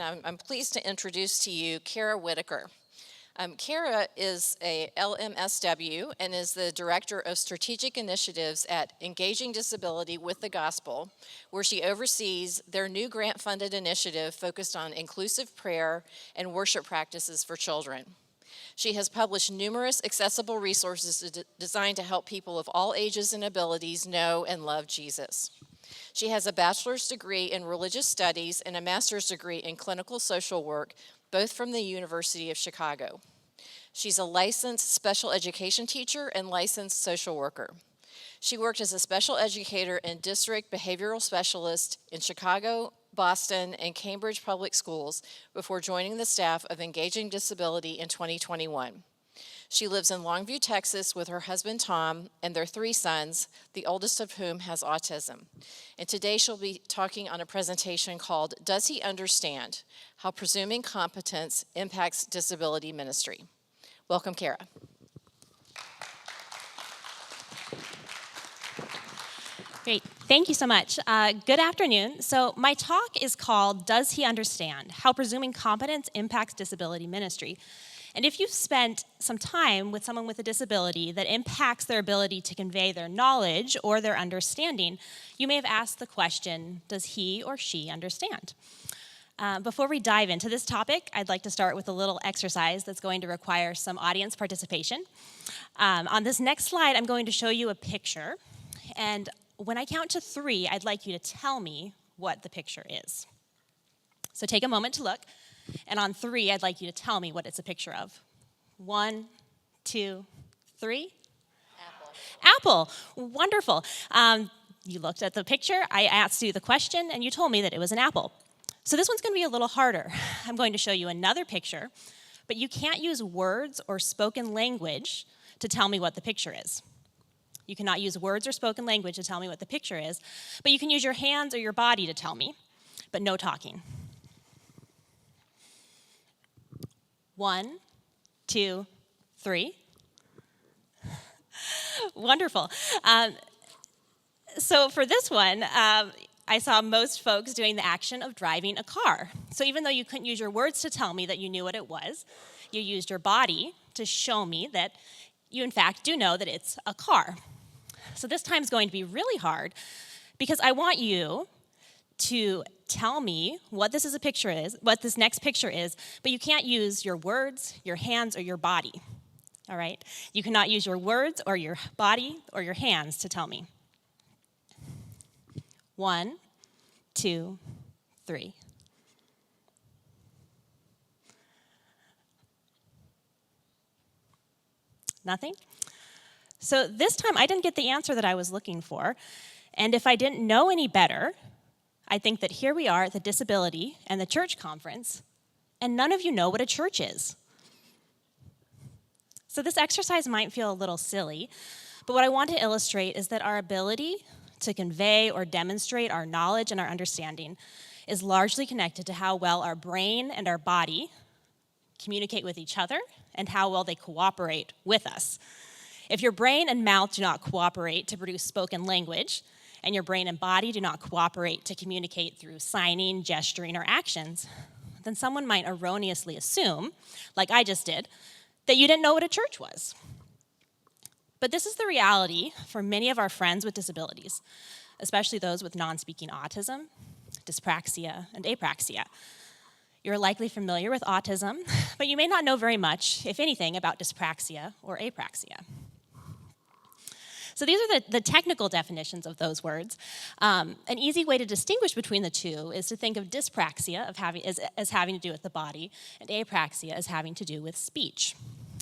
I'm pleased to introduce to you Kara Whitaker. Kara is a LMSW and is the Director of Strategic Initiatives at Engaging Disability with the Gospel, where she oversees their new grant-funded initiative focused on inclusive prayer and worship practices for children. She has published numerous accessible resources designed to help people of all ages and abilities know and love Jesus. She has a bachelor's degree in religious studies and a master's degree in clinical social work, both from the University of Chicago. She's a licensed special education teacher and licensed social worker. She worked as a special educator and district behavioral specialist in Chicago, Boston, and Cambridge public schools before joining the staff of Engaging Disability in 2021. She lives in Longview, Texas with her husband Tom and their 3 sons, the oldest of whom has autism. And today she'll be talking on a presentation called Does He Understand? How Presuming Competence Impacts Disability Ministry. Welcome, Kara. Great, thank you so much. Good afternoon. So my talk is called Does He Understand? How Presuming Competence Impacts Disability Ministry. And if you've spent some time with someone with a disability that impacts their ability to convey their knowledge or their understanding, you may have asked the question, does he or she understand? Before we dive into this topic, I'd like to start with a little exercise that's going to require some audience participation. On this next slide, I'm going to show you a picture. And when I count to 3, I'd like you to tell me what the picture is. So take a moment to look. And on 3, I'd like you to tell me what it's a picture of. 1, 2, 3. Apple. Wonderful. You looked at the picture, I asked you the question, and you told me that it was an apple. So this one's going to be a little harder. I'm going to show you another picture, but you can't use words or spoken language to tell me what the picture is. You cannot use words or spoken language to tell me what the picture is, but you can use your hands or your body to tell me, but no talking. 1, 2, 3. Wonderful. So for this one, I saw most folks doing the action of driving a car. So even though you couldn't use your words to tell me that you knew what it was, you used your body to show me that you in fact do know that it's a car. So this time is going to be really hard because I want you to tell me what this next picture is, but you can't use your words, your hands, or your body, all right? You cannot use your words or your body or your hands to tell me. 1, 2, 3. Nothing? So this time I didn't get the answer that I was looking for, and if I didn't know any better, I think that here we are at the Disability and the Church Conference, and none of you know what a church is. So this exercise might feel a little silly, but what I want to illustrate is that our ability to convey or demonstrate our knowledge and our understanding is largely connected to how well our brain and our body communicate with each other and how well they cooperate with us. If your brain and mouth do not cooperate to produce spoken language, and your brain and body do not cooperate to communicate through signing, gesturing, or actions, then someone might erroneously assume, like I just did, that you didn't know what a church was. But this is the reality for many of our friends with disabilities, especially those with non-speaking autism, dyspraxia, and apraxia. You're likely familiar with autism, but you may not know very much, if anything, about dyspraxia or apraxia. So these are the technical definitions of those words. An easy way to distinguish between the two is to think of dyspraxia as having to do with the body, and apraxia as having to do with speech.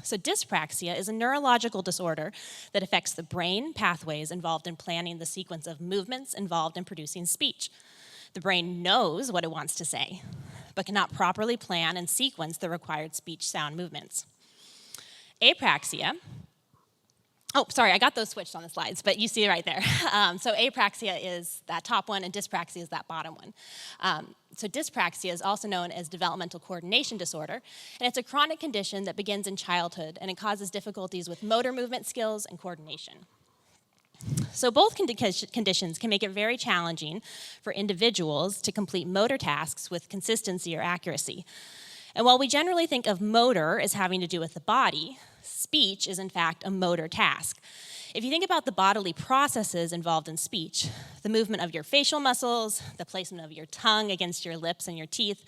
So dyspraxia is a neurological disorder that affects the brain pathways involved in planning the sequence of movements involved in producing speech. The brain knows what it wants to say, but cannot properly plan and sequence the required speech sound movements. Apraxia, I got those switched on the slides, but you see it right there. So apraxia is that top one, and dyspraxia is that bottom one. So dyspraxia is also known as developmental coordination disorder, and it's a chronic condition that begins in childhood, and it causes difficulties with motor movement skills and coordination. So both conditions can make it very challenging for individuals to complete motor tasks with consistency or accuracy. And while we generally think of motor as having to do with the body, speech is in fact a motor task. If you think about the bodily processes involved in speech, the movement of your facial muscles, the placement of your tongue against your lips and your teeth,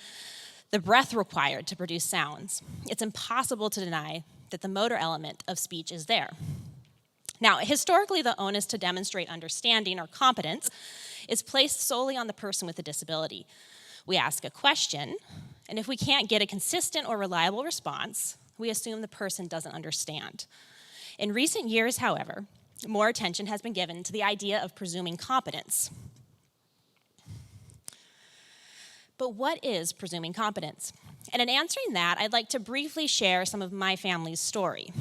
the breath required to produce sounds, it's impossible to deny that the motor element of speech is there. Now, historically, the onus to demonstrate understanding or competence is placed solely on the person with a disability. We ask a question, and if we can't get a consistent or reliable response, we assume the person doesn't understand. In recent years, however, more attention has been given to the idea of presuming competence. But what is presuming competence? And in answering that, I'd like to briefly share some of my family's story.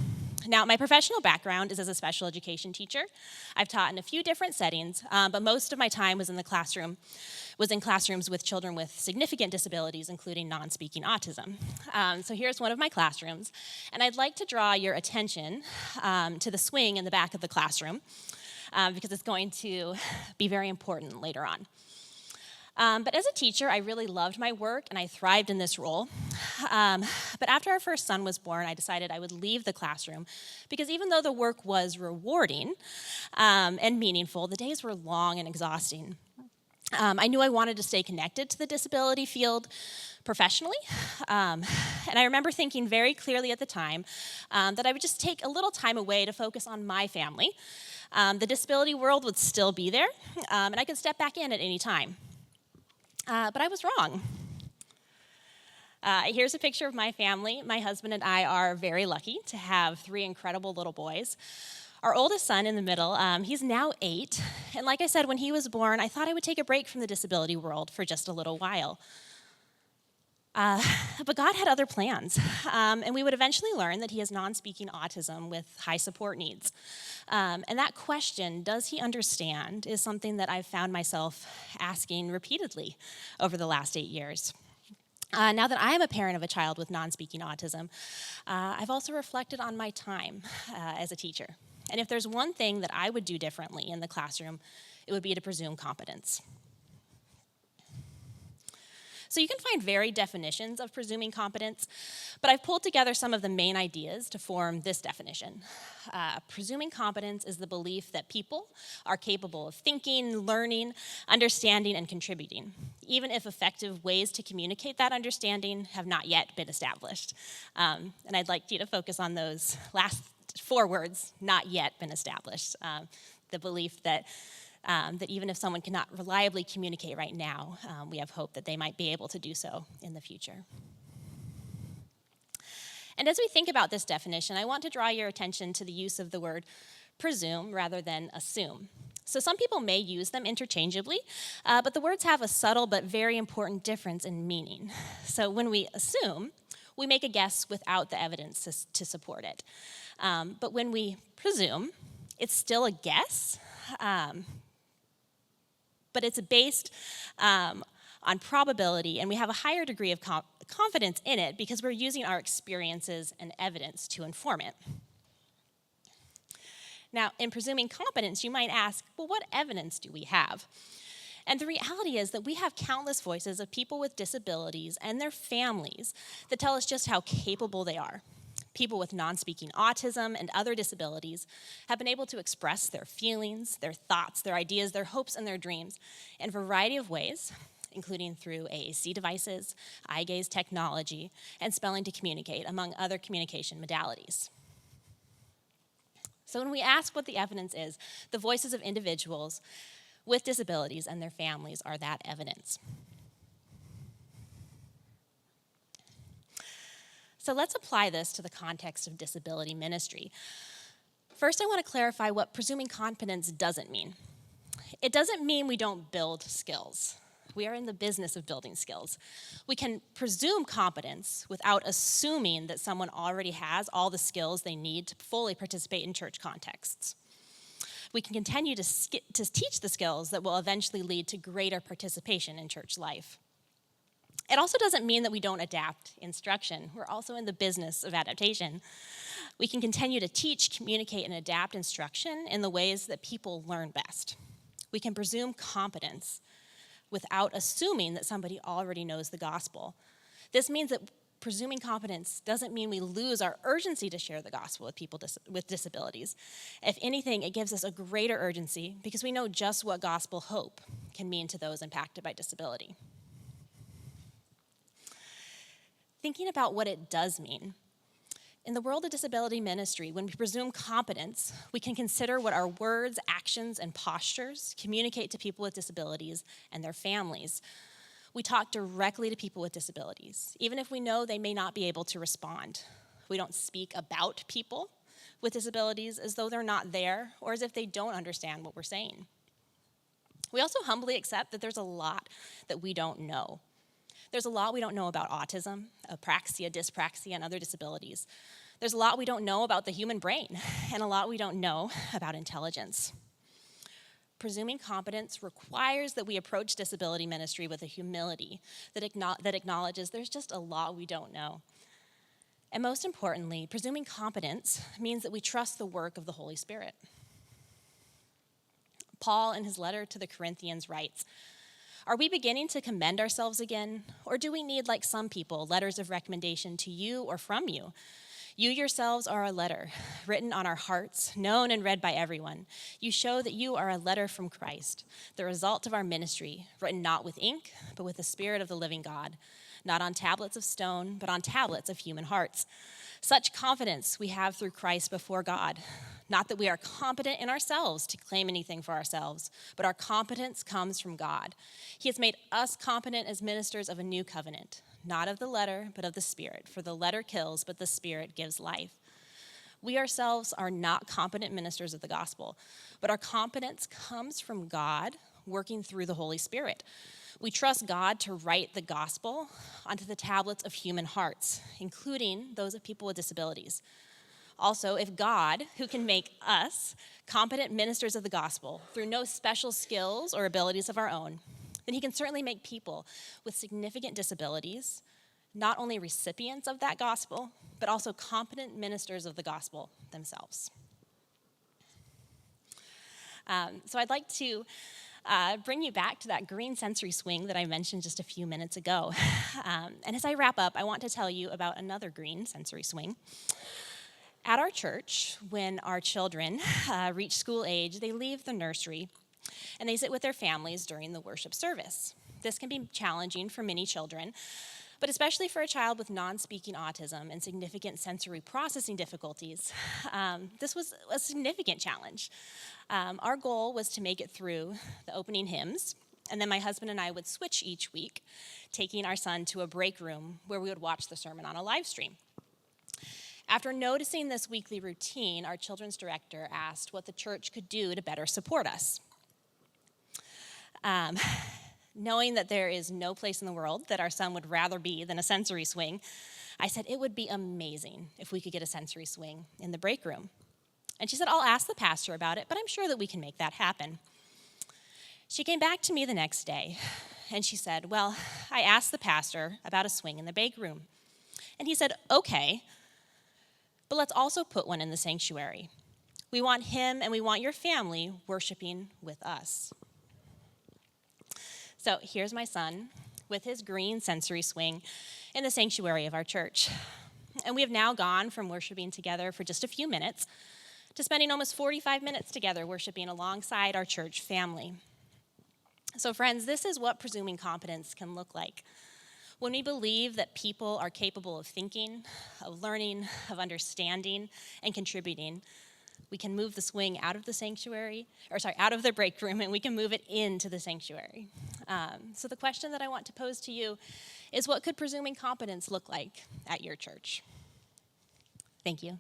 Now, my professional background is as a special education teacher. I've taught in a few different settings, but most of my time was in classrooms with children with significant disabilities, including non-speaking autism. So here's one of my classrooms, and I'd like to draw your attention to the swing in the back of the classroom, because it's going to be very important later on. But as a teacher, I really loved my work, and I thrived in this role. But after our first son was born, I decided I would leave the classroom, because even though the work was rewarding and meaningful, the days were long and exhausting. I knew I wanted to stay connected to the disability field professionally, and I remember thinking very clearly at the time that I would just take a little time away to focus on my family. The disability world would still be there, and I could step back in at any time. But I was wrong. Here's a picture of my family. My husband and I are very lucky to have 3 incredible little boys. Our oldest son in the middle, he's now 8. And like I said, when he was born, I thought I would take a break from the disability world for just a little while. But God had other plans, and we would eventually learn that he has non-speaking autism with high support needs. And that question, does he understand, is something that I've found myself asking repeatedly over the last 8 years. Now that I am a parent of a child with non-speaking autism, I've also reflected on my time as a teacher. And if there's one thing that I would do differently in the classroom, it would be to presume competence. So you can find varied definitions of presuming competence, but I've pulled together some of the main ideas to form this definition. Presuming competence is the belief that people are capable of thinking, learning, understanding, and contributing, even if effective ways to communicate that understanding have not yet been established. And I'd like you to focus on those last 4 words, not yet been established. The belief that even if someone cannot reliably communicate right now, we have hope that they might be able to do so in the future. And as we think about this definition, I want to draw your attention to the use of the word presume rather than assume. So some people may use them interchangeably, but the words have a subtle but very important difference in meaning. So when we assume, we make a guess without the evidence to support it. But when we presume, it's still a guess, but it's based on probability, and we have a higher degree of confidence in it because we're using our experiences and evidence to inform it. Now, in presuming competence, you might ask, well, what evidence do we have? And the reality is that we have countless voices of people with disabilities and their families that tell us just how capable they are. People with non-speaking autism and other disabilities have been able to express their feelings, their thoughts, their ideas, their hopes, and their dreams in a variety of ways, including through AAC devices, eye gaze technology, and spelling to communicate, among other communication modalities. So when we ask what the evidence is, the voices of individuals with disabilities and their families are that evidence. So let's apply this to the context of disability ministry. First, I want to clarify what presuming competence doesn't mean. It doesn't mean we don't build skills. We are in the business of building skills. We can presume competence without assuming that someone already has all the skills they need to fully participate in church contexts. We can continue to teach the skills that will eventually lead to greater participation in church life. It also doesn't mean that we don't adapt instruction. We're also in the business of adaptation. We can continue to teach, communicate, and adapt instruction in the ways that people learn best. We can presume competence without assuming that somebody already knows the gospel. This means that presuming competence doesn't mean we lose our urgency to share the gospel with people with disabilities. If anything, it gives us a greater urgency because we know just what gospel hope can mean to those impacted by disability. Thinking about what it does mean. In the world of disability ministry, when we presume competence, we can consider what our words, actions, and postures communicate to people with disabilities and their families. We talk directly to people with disabilities, even if we know they may not be able to respond. We don't speak about people with disabilities as though they're not there or as if they don't understand what we're saying. We also humbly accept that there's a lot that we don't know. There's a lot we don't know about autism, apraxia, dyspraxia, and other disabilities. There's a lot we don't know about the human brain, and a lot we don't know about intelligence. Presuming competence requires that we approach disability ministry with a humility that acknowledges there's just a lot we don't know. And most importantly, presuming competence means that we trust the work of the Holy Spirit. Paul, in his letter to the Corinthians, writes, "Are we beginning to commend ourselves again, or do we need, like some people, letters of recommendation to you or from you? You yourselves are a letter, written on our hearts, known and read by everyone. You show that you are a letter from Christ, the result of our ministry, written not with ink, but with the Spirit of the living God, not on tablets of stone, but on tablets of human hearts. Such confidence we have through Christ before God. Not that we are competent in ourselves to claim anything for ourselves, but our competence comes from God. He has made us competent as ministers of a new covenant, not of the letter, but of the Spirit. For the letter kills, but the Spirit gives life. We ourselves are not competent ministers of the gospel, but our competence comes from God working through the Holy Spirit. We trust God to write the gospel onto the tablets of human hearts, including those of people with disabilities. Also, if God, who can make us competent ministers of the gospel through no special skills or abilities of our own, then he can certainly make people with significant disabilities not only recipients of that gospel, but also competent ministers of the gospel themselves. So I'd like to bring you back to that green sensory swing that I mentioned just a few minutes ago. And as I wrap up, I want to tell you about another green sensory swing. At our church, when our children reach school age, they leave the nursery and they sit with their families during the worship service. This can be challenging for many children, but especially for a child with non-speaking autism and significant sensory processing difficulties, this was a significant challenge. Our goal was to make it through the opening hymns, and then my husband and I would switch each week, taking our son to a break room where we would watch the sermon on a live stream. After noticing this weekly routine, our children's director asked what the church could do to better support us. Knowing that there is no place in the world that our son would rather be than a sensory swing, I said it would be amazing if we could get a sensory swing in the break room. And she said, I'll ask the pastor about it, but I'm sure that we can make that happen. She came back to me the next day, and she said, well, I asked the pastor about a swing in the break room. And he said, okay, but let's also put one in the sanctuary. We want him and we want your family worshiping with us. So here's my son with his green sensory swing in the sanctuary of our church. And we have now gone from worshiping together for just a few minutes to spending almost 45 minutes together worshiping alongside our church family. So friends, this is what presuming competence can look like. When we believe that people are capable of thinking, of learning, of understanding, and contributing, we can move the swing out of the break room, and we can move it into the sanctuary. So the question that I want to pose to you is, what could presuming competence look like at your church? Thank you.